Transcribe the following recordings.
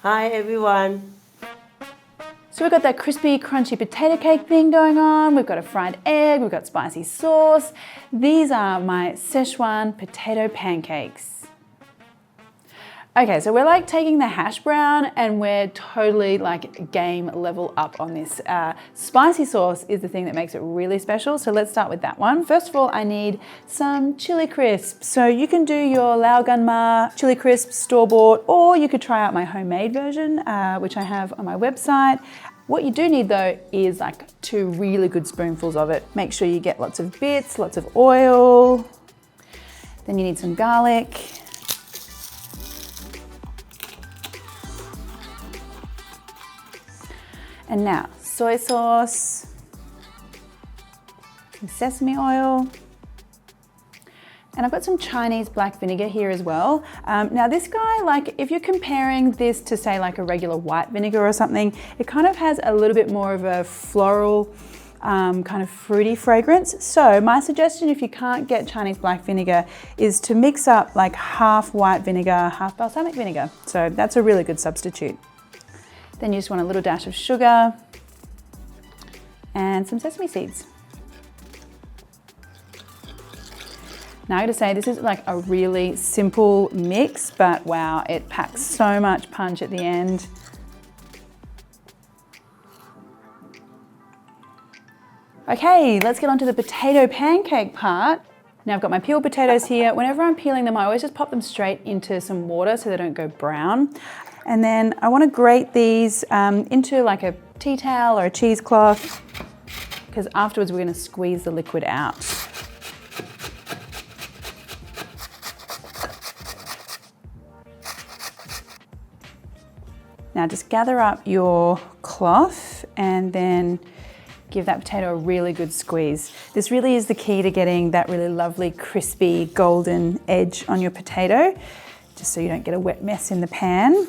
Hi everyone. So we've got that crispy, crunchy potato cake thing going on. We've got a fried egg, we've got spicy sauce. These are my Szechuan potato pancakes. Okay, so we're like taking the hash brown and we're totally like game level up on this. Spicy sauce is the thing that makes it really special. So let's start with that one. First of all, I need some chili crisps. So you can do your Lao Gan Ma chili crisps store-bought, or you could try out my homemade version, which I have on my website. What you do need though is like 2 really good spoonfuls of it. Make sure you get lots of bits, lots of oil. Then you need some garlic. And now, soy sauce, some sesame oil, and I've got some Chinese black vinegar here as well. Now this guy, like if you're comparing this to say like a regular white vinegar or something, it kind of has a little bit more of a floral, kind of fruity fragrance. So my suggestion, if you can't get Chinese black vinegar, is to mix up like half white vinegar, half balsamic vinegar. So that's a really good substitute. Then you just want a little dash of sugar and some sesame seeds. Now I gotta say, this is like a really simple mix, but wow, it packs so much punch at the end. Okay, let's get on to the potato pancake part. Now I've got my peeled potatoes here. Whenever I'm peeling them, I always just pop them straight into some water so they don't go brown. And then I want to grate these into like a tea towel or a cheesecloth, because afterwards we're going to squeeze the liquid out. Now just gather up your cloth and then give that potato a really good squeeze. This really is the key to getting that really lovely, crispy, golden edge on your potato, just so you don't get a wet mess in the pan.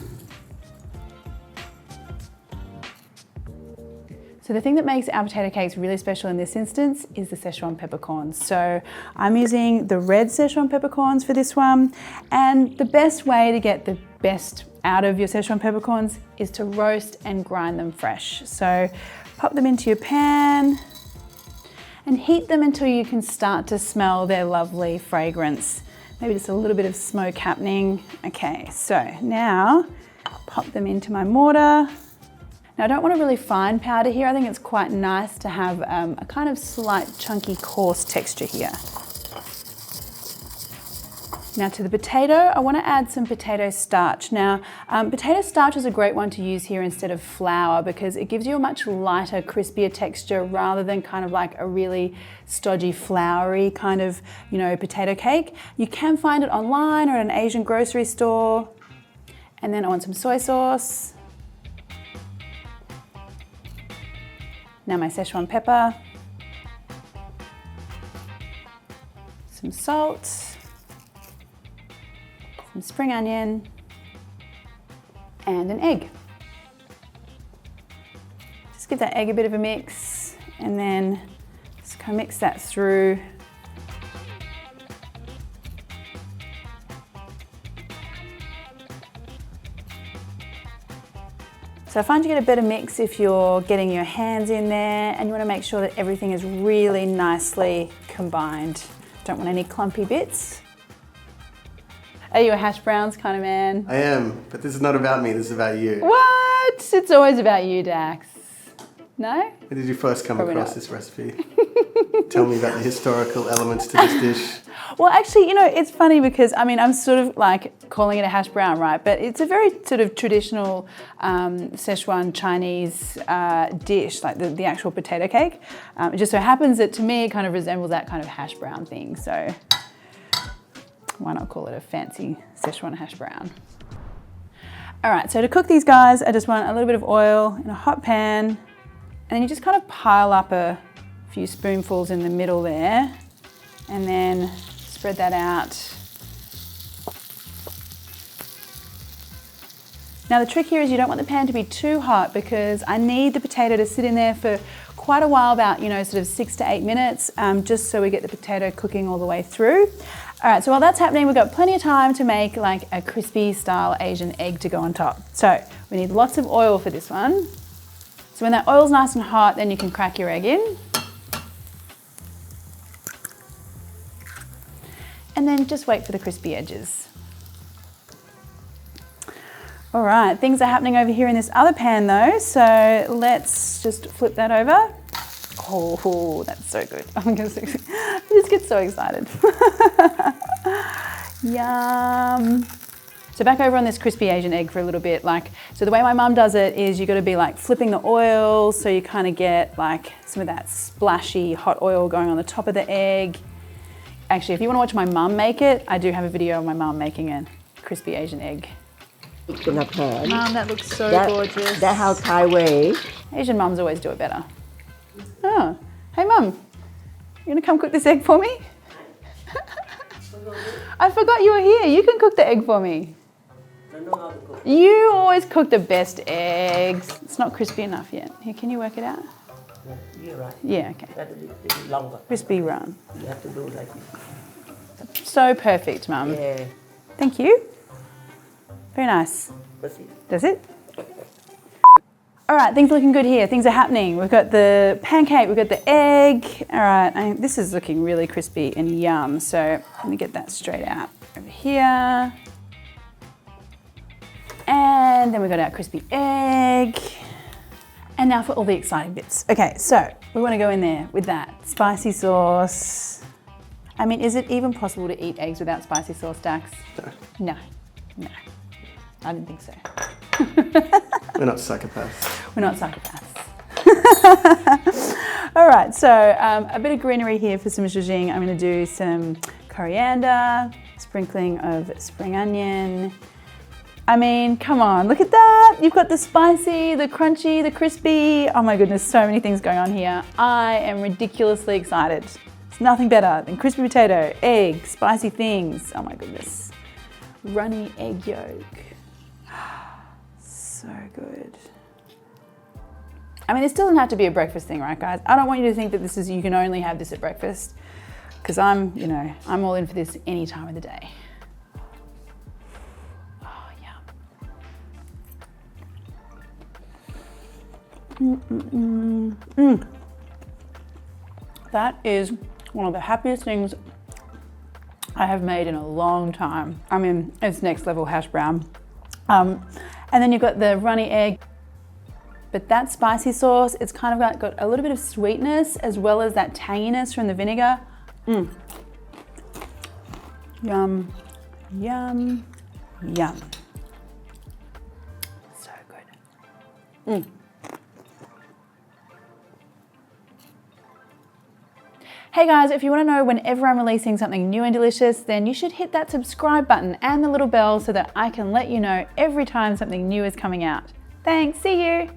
So the thing that makes our potato cakes really special in this instance is the Szechuan peppercorns. So I'm using the red Szechuan peppercorns for this one. And the best way to get the best out of your Szechuan peppercorns is to roast and grind them fresh. So pop them into your pan and heat them until you can start to smell their lovely fragrance. Maybe just a little bit of smoke happening. Okay, so now pop them into my mortar. Now I don't want a really fine powder here. I think it's quite nice to have a kind of slight chunky coarse texture here. Now to the potato, I want to add some potato starch. Now potato starch is a great one to use here instead of flour, because it gives you a much lighter, crispier texture rather than kind of like a really stodgy, floury kind of, potato cake. You can find it online or at an Asian grocery store. And then I want some soy sauce. Now my Szechuan pepper, some salt, some spring onion, and an egg. Just give that egg a bit of a mix and then just kind of mix that through. So I find you get a better mix if you're getting your hands in there, and you want to make sure that everything is really nicely combined. Don't want any clumpy bits. Are you a hash browns kind of man? I am, but this is not about me, this is about you. What? It's always about you, Dax. No? When did you first come across this recipe? Tell me about the historical elements to this dish. Well, actually, it's funny because, I'm sort of like calling it a hash brown, right? But it's a very sort of traditional Szechuan Chinese dish, like the actual potato cake. It just so happens that to me, it kind of resembles that kind of hash brown thing. So why not call it a fancy Szechuan hash brown? All right, so to cook these guys, I just want a little bit of oil in a hot pan, and then you just kind of pile up a few spoonfuls in the middle there, and then spread that out. Now the trick here is you don't want the pan to be too hot, because I need the potato to sit in there for quite a while, about sort of 6 to 8 minutes, just so we get the potato cooking all the way through. All right, so while that's happening, we've got plenty of time to make like a crispy style Asian egg to go on top. So we need lots of oil for this one. So when that oil's nice and hot, then you can crack your egg in. And then just wait for the crispy edges. All right, things are happening over here in this other pan though, so let's just flip that over. Oh, that's so good. I just get so excited. Yum. So back over on this crispy Asian egg for a little bit. So the way my mum does it is you got to be like flipping the oil so you kind of get like some of that splashy hot oil going on the top of the egg. Actually, if you want to watch my mum make it, I do have a video of my mum making a crispy Asian egg. In a pan. Mum, that looks so gorgeous. That's how Thai way. Asian mums always do it better. Oh, hey mum, you gonna come cook this egg for me? I forgot you were here. You can cook the egg for me. I know how to cook. You always cook the best eggs. It's not crispy enough yet. Here, can you work it out? You're right. Yeah, okay. That is a bit longer. Crispy brown. You have to do like this. So perfect, mum. Yeah. Thank you. Very nice. That's it. Does it? All right, things are looking good here. Things are happening. We've got the pancake, we've got the egg. All right, this is looking really crispy and yum. So let me get that straight out over here. And then we've got our crispy egg. And now for all the exciting bits. Okay, so we want to go in there with that spicy sauce. I mean, is it even possible to eat eggs without spicy sauce, Dax? No. No. I didn't think so. We're not psychopaths. We're not psychopaths. All right, so a bit of greenery here for some zhuzhing. I'm going to do some coriander, sprinkling of spring onion. I mean, come on, look at that. You've got the spicy, the crunchy, the crispy. Oh my goodness, so many things going on here. I am ridiculously excited. It's nothing better than crispy potato, egg, spicy things. Oh my goodness. Runny egg yolk. So good. I mean, it still doesn't have to be a breakfast thing, right, guys? I don't want you to think that you can only have this at breakfast, because I'm all in for this any time of the day. Oh, yum. That is one of the happiest things I have made in a long time. I mean, it's next level hash brown. And then you've got the runny egg. But that spicy sauce, it's kind of got a little bit of sweetness as well as that tanginess from the vinegar. Yum, yum, yum. So good. Hey guys, if you want to know whenever I'm releasing something new and delicious, then you should hit that subscribe button and the little bell so that I can let you know every time something new is coming out. Thanks, see you.